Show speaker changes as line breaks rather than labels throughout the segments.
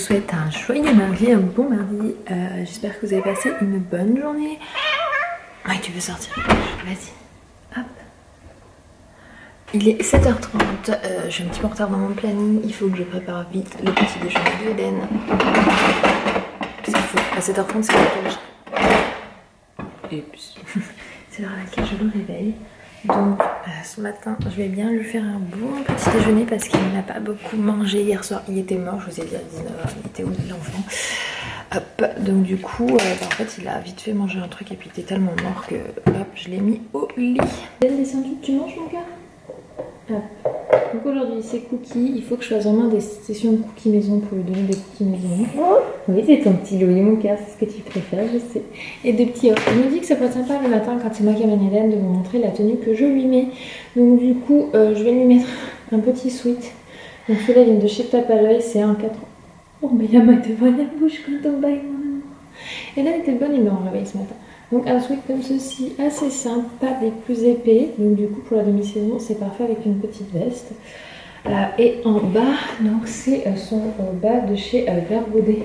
souhaite un joyeux mardi, un bon mardi. J'espère que vous avez passé une bonne journée. Ouais, tu veux sortir? Vas-y. Hop. Il est 7h30. Je suis un petit peu en retard dans mon planning. Il faut que je prépare vite le petit déjeuner de Eden. Parce qu'il faut. À 7h30, c'est l'heure à laquelle c'est l'heure à laquelle je le réveille. Donc ce matin je vais bien lui faire un bon petit déjeuner parce qu'il n'a pas beaucoup mangé hier soir. Il était mort, je vous ai dit à 19h, il était où l'enfant. Hop, donc du coup en fait il a vite fait manger un truc et puis il était tellement mort que hop je l'ai mis au lit. Bien descendu, tu manges mon gars? Hop. Donc aujourd'hui c'est cookies, il faut que je fasse vraiment des sessions de cookies maison pour lui donner des cookies maison. Oui c'est ton petit louis mon cœur, c'est ce que tu préfères je sais. Et des petits œufs. Il me dit que ça peut être sympa le matin quand c'est moi qui amène Hélène de vous montrer la tenue que je lui mets. Donc du coup je vais lui mettre un petit sweat. Donc celui-là vient de chez Tape à l'œil, c'est un 4 ans. Oh mais la main devant la bouche quand on baille mon amour. Hélène était de bonne humeur en réveil ce matin. Donc un sweat comme ceci, assez simple, pas des plus épais. Donc du coup pour la demi-saison c'est parfait avec une petite veste. Et en bas, donc c'est son bas de chez Verbaudet,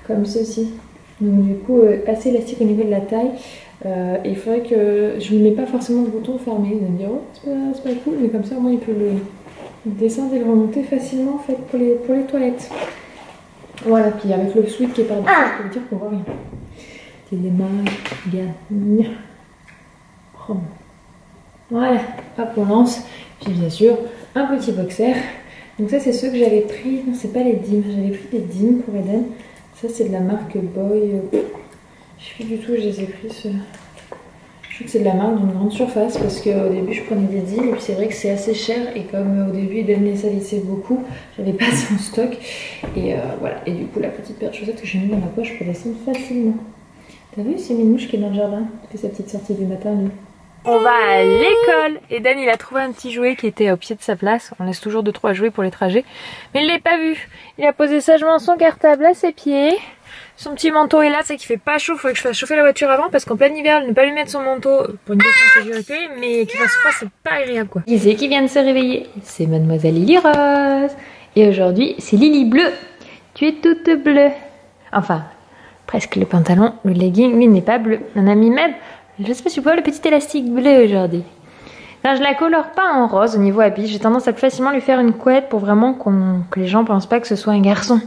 comme ceci. Donc du coup assez élastique au niveau de la taille. Et il faudrait que je ne mets pas forcément le bouton fermé. Vous allez me dire oh c'est pas cool, mais comme ça au moins il peut le descendre et le remonter facilement en fait pour les toilettes. Voilà, puis avec le sweat qui est par-dessus, je peux vous dire qu'on voit rien. Les mains, regarde. Oh. Voilà, hop on lance. Puis bien sûr, un petit boxer. Donc ça c'est ceux que j'avais pris, non c'est pas les Dim, j'avais pris des Dim pour Eden. Ça c'est de la marque Boy. Je sais plus du tout, je les ai pris ceux. Je trouve que c'est de la marque d'une grande surface parce qu'au début je prenais des Dim et puis c'est vrai que c'est assez cher et comme au début Eden les salissait beaucoup, j'avais pas son stock. Et voilà, et du coup la petite paire de chaussettes que j'ai mis dans ma poche pour descendre facilement. T'as vu, c'est Minouche qui est dans le jardin, qui fait sa petite sortie du matin, lui. On va à l'école. Eden, il a trouvé un petit jouet qui était au pied de sa place. On laisse toujours 2-3 jouets pour les trajets. Mais il l'a pas vu. Il a posé sagement son cartable à ses pieds. Son petit manteau est là, c'est qu'il fait pas chaud. Il faut que je fasse chauffer la voiture avant parce qu'en plein hiver, ne pas lui mettre son manteau pour une question de sécurité. Mais qu'il fasse froid, c'est pas agréable quoi. Qui c'est qui vient de se réveiller? C'est Mademoiselle Lily Rose. Et aujourd'hui, c'est Lily Bleu. Tu es toute bleue. Enfin... presque le pantalon, le legging, lui n'est pas bleu. On a mis même, je sais pas si tu vois, le petit élastique bleu aujourd'hui. Alors, je la colore pas en rose au niveau habit. J'ai tendance à plus facilement lui faire une couette pour vraiment que les gens pensent pas que ce soit un garçon.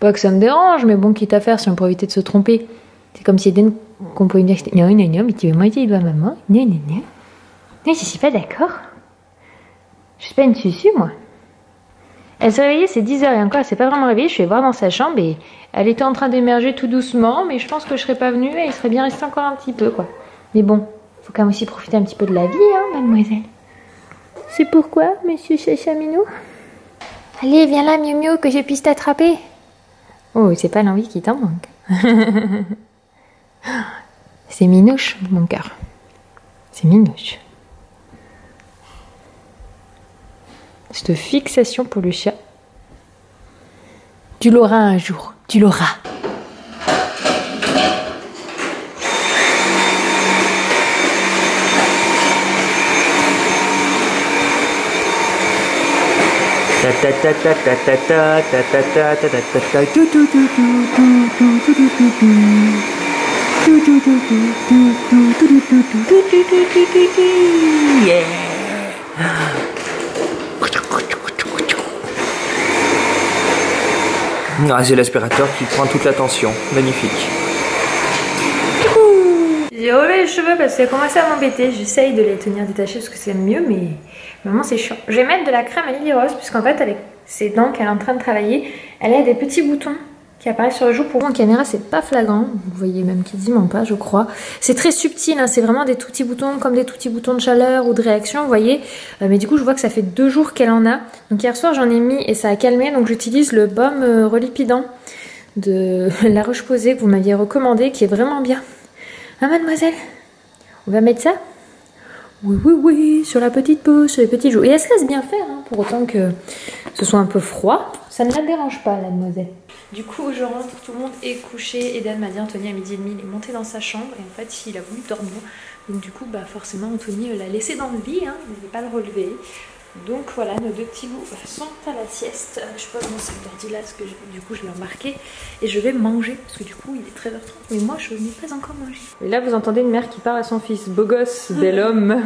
Pas que ça me dérange, mais bon, quitte à faire si on peut éviter de se tromper. C'est comme si Eden, qu'on pouvait me dire non, non, non, mais tu veux moitié, il doit maman. Non, non, non. Non, je suis pas d'accord. Je suis pas une susu, moi. Elle s'est réveillée, c'est 10h et encore elle s'est pas vraiment réveillée. Je suis allée voir dans sa chambre et elle était en train d'émerger tout doucement. Mais je pense que je serais pas venue et il serait bien resté encore un petit peu quoi. Mais bon, faut quand même aussi profiter un petit peu de la vie hein mademoiselle. C'est pourquoi monsieur Chacha Minou? Allez viens là Miu Miu que je puisse t'attraper. Oh c'est pas l'envie qui t'en manque. C'est Minouche mon cœur. C'est Minouche. Cette fixation pour le chat. Tu l'auras un jour, tu l'auras.
Ah, c'est l'aspirateur qui prend toute l'attention. Magnifique.
J'ai relevé les cheveux parce que ça a commencé à m'embêter. J'essaye de les tenir détachés parce que c'est mieux, mais vraiment c'est chiant. Je vais mettre de la crème à Lily Rose puisqu'en fait avec ses dents qu'elle est en train de travailler, elle a des petits boutons qui apparaissent sur le jour. Pour moi en caméra c'est pas flagrant, vous voyez même quasiment pas je crois. C'est très subtil, hein. C'est vraiment des tout petits boutons comme des tout petits boutons de chaleur ou de réaction vous voyez. Mais du coup je vois que ça fait 2 jours qu'elle en a. Donc hier soir j'en ai mis et ça a calmé donc j'utilise le baume relipidant de La Roche-Posay que vous m'aviez recommandé qui est vraiment bien. Hein mademoiselle? On va mettre ça? Oui, oui, oui, sur la petite peau, sur les petits joues. Et elle se laisse bien faire, hein, pour autant que ce soit un peu froid. Ça ne la dérange pas, la demoiselle. Du coup, je rentre, tout le monde est couché. Eden m'a dit, Anthony, à 12h30, il est monté dans sa chambre. Et en fait, il a voulu dormir. Donc du coup, bah, forcément, Anthony l'a laissé dans le lit. Hein, il ne devait pas le relever. Donc voilà, nos deux petits bouts sont à la sieste. Je pose mon sac d'ordi là parce que du coup je l'ai embarqué. Et je vais manger parce que du coup il est 13h30. Mais moi je n'ai pas encore mangé. Et là vous entendez une mère qui parle à son fils. Beau gosse, bel homme.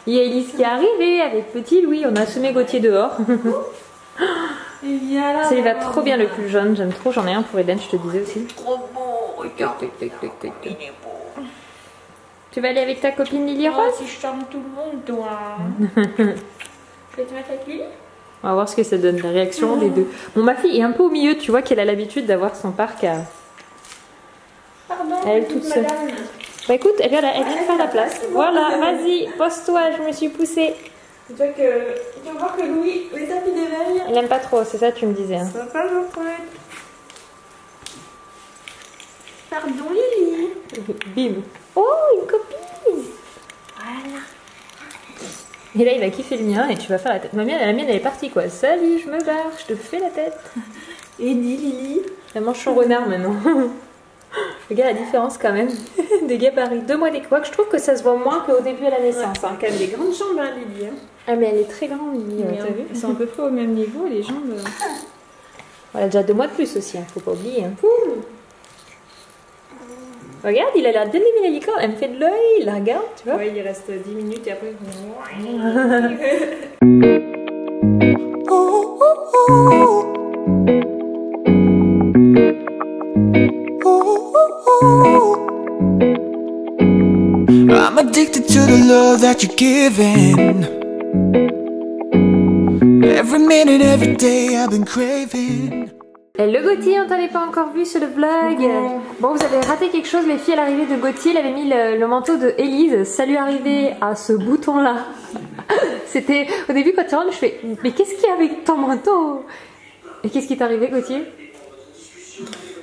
Il y a Elise qui est arrivée avec petit Louis. On a semé Gauthier dehors. Ça il va trop bien le plus jeune. J'aime trop. J'en ai un pour Eden, je te disais aussi. Trop beau. Regarde. Il est beau. Tu vas aller avec ta copine Lily Rose?
Si je charme tout le monde, toi. Je vais te mettre avec Lily.
On va voir ce que ça donne, la réaction des deux. Bon, ma fille est un peu au milieu, tu vois qu'elle a l'habitude d'avoir son parc à...
Pardon,
elle toute seule. Bah écoute, elle vient faire la place. Voilà, vas-y, pose-toi, je me suis poussée.
Tu vois que Louis, les tapis d'éveil.
Elle aime pas trop, c'est ça tu me disais. Hein.
Ça va pas, Jean-Paul. Pardon, Lily.
Bim. Oh, une copine. Voilà. Et là, il va kiffer le mien et tu vas faire la tête. La mienne, elle est partie quoi. Salut, je me barre, je te fais la tête.
Et dis, Lily.
Elle mange son renard maintenant. Regarde la différence quand même des gabarits. 2 mois d'école. Je trouve que ça se voit moins qu'au début à la naissance.
Ouais, hein. Quand même des grandes jambes, hein, Lily. Hein.
Ah, mais elle est très grande, Lily. T'as vu?
Elles sont à peu près au même niveau, les jambes.
Elle a déjà 2 mois de plus aussi, hein. Faut pas oublier. Hein. Regarde, il a l'air d'aimer la licorne. Elle me fait de l'œil, la regarde, tu vois.
Ouais, il reste 10 minutes et après.
I'm addicted to the love that you're giving. Every minute, every day I've been craving.
Le Gauthier, on t'avait pas encore vu sur le vlog. Bon, vous avez raté quelque chose, les filles, à l'arrivée de Gauthier, elle avait mis le manteau de Elise. Ça lui arrivait à ce bouton-là. C'était, au début, quand tu rentres, je fais, mais qu'est-ce qu'il y a avec ton manteau? Et qu'est-ce qui t'est arrivé, Gauthier?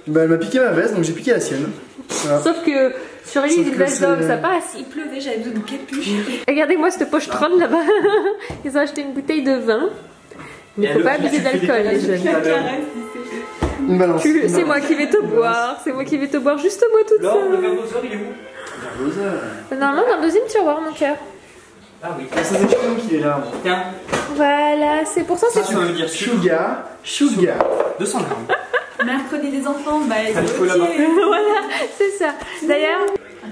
Bah, elle m'a piqué ma veste, donc j'ai piqué la sienne. Voilà.
Sauf que sur Elise, une veste d'homme, ça passe.
Il pleuvait, j'avais besoin de capuche.
Regardez-moi cette poche tronne là-bas. Ils ont acheté une bouteille de vin. Mais faut pas abuser d'alcool, les jeunes.
Une balance.
C'est moi qui vais te boire. C'est moi qui vais te boire, juste moi toute seule.
Le verre d'oseur, il est où?
Normalement, dans le deuxième tiroir, mon cœur.
Ah oui.
Ça c'est Chum qui est là.
Tiens,
Voilà, c'est pour ça que
ça veut dire
Sugar. Sugar.
200 grammes.
Mercredi des enfants, bah
Ça, il faut là-bas.
Voilà, c'est ça. D'ailleurs,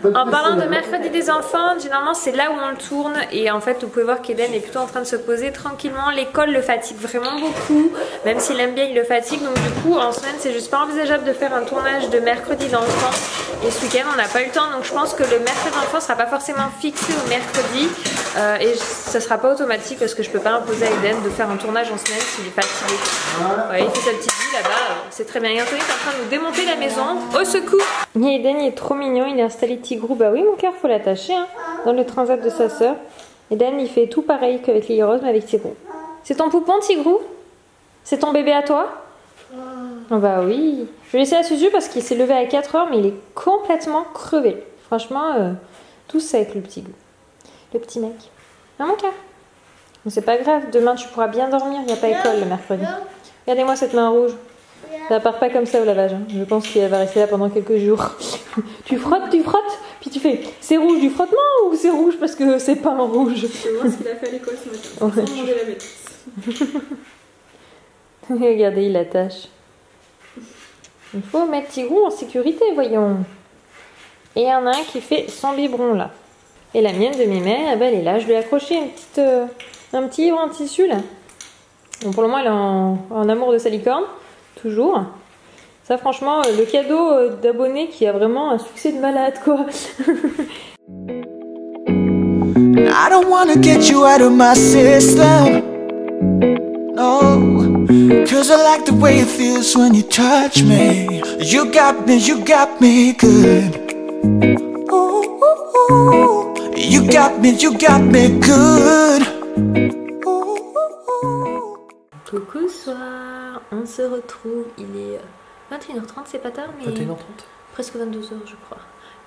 en parlant de mercredi des enfants, généralement c'est là où on le tourne et en fait vous pouvez voir qu'Eden est plutôt en train de se poser tranquillement. L'école le fatigue vraiment beaucoup, même s'il aime bien il le fatigue, donc du coup en semaine c'est juste pas envisageable de faire un tournage de mercredi d'enfants et ce week-end on n'a pas eu le temps, donc je pense que le mercredi d'enfants sera pas forcément fixé au mercredi et ça sera pas automatique parce que je peux pas imposer à Eden de faire un tournage en semaine s'il est fatigué. Ouais, il fait sa petite vie là-bas, c'est très bien. Et Anthony est en train de nous démonter la maison. Au secours! Et Eden il est trop mignon, il a installé Tigrou. Bah oui mon cœur, faut l'attacher hein, dans le transat de sa sœur. Eden il fait tout pareil qu'avec Lily Rose mais avec Tigrou. C'est ton poupon Tigrou? C'est ton bébé à toi? Oh bah oui. Je vais laisser à Suzu parce qu'il s'est levé à 4h mais il est complètement crevé. Franchement, tout sec le petit goût. Le petit mec. Non mon cœur. Mais c'est pas grave, demain tu pourras bien dormir, il n'y a pas école le mercredi. Regardez-moi cette main rouge. Ça part pas comme ça au lavage, hein. Je pense qu'elle va rester là pendant quelques jours. tu frottes, puis tu fais c'est rouge du frottement ou c'est rouge parce que c'est pas un rouge?
Je vais voir ce qu'il a fait à l'école ce matin.
Ouais.
Sans manger la maîtresse.
Regardez, il attache. Il faut mettre Tigrou en sécurité, voyons. Et il y en a un qui fait son biberon là. Et la mienne de Mémé, elle est là. Je lui ai accroché un petit livre en tissu là. Bon, pour le moment, elle est en amour de sa licorne. Toujours. Ça, franchement, le cadeau d'abonné qui a vraiment un succès de malade, quoi.
I don't wanna get you out of my system. No, 'cause I like the way it feels when you touch me. You got me good. Ooh, ooh, ooh. You got me good.
Coucou soir, on se retrouve, il est 21h30, c'est pas tard mais
21h30.
presque 22h je crois.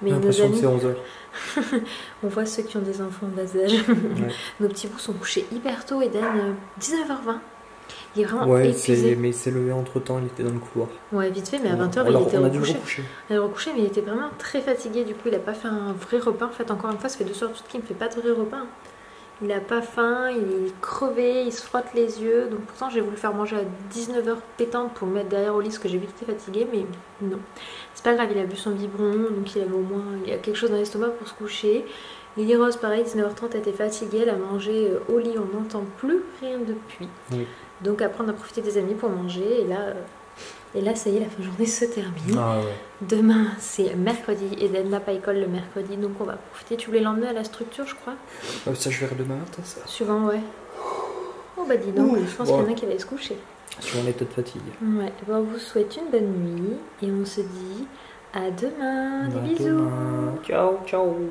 Mais
J'ai
nos
l'impression que
amis,
c'est 11h.
on voit ceux qui ont des enfants en bas âge.
Ouais.
Nos petits bouts sont couchés hyper tôt, Eden 19h20. Il est vraiment
Ouais,
épuisé.
mais il s'est levé entre temps, il était dans le couloir.
Ouais, vite fait, mais à 20h
Alors,
il était
on a dû le
recouché.
recoucher.
Il est recouché, mais il était vraiment très fatigué. Du coup, il a pas fait un vrai repas. En fait, encore une fois, ça fait 2 soirs toutes qu'il ne fait pas de vrai repas. Hein. Il a pas faim, il est crevé, il se frotte les yeux. Donc pourtant j'ai voulu faire manger à 19h pétante pour le mettre derrière au lit parce que j'ai vu qu'il était fatigué, mais non. C'est pas grave, il a bu son biberon, donc il avait au moins il a quelque chose dans l'estomac pour se coucher. Lily Rose pareil, 19h30 elle était fatiguée, elle a mangé au lit, on n'entend plus rien depuis. Oui. Donc après on a profité des amis pour manger et là ça y est, la fin de journée se termine. Ah, ouais. Demain c'est mercredi, Eden n'a pas école le mercredi, donc on va profiter. Tu voulais l'emmener à la structure je crois?
Ça je verrai demain matin ça.
Suivant ouais. Oh bah dis donc, je pense qu'il y en a qui allaient se coucher.
Suivant l'état de fatigue.
Ouais, bon, on vous souhaite une bonne nuit et on se dit à demain. Des bisous.
Demain. Ciao ciao.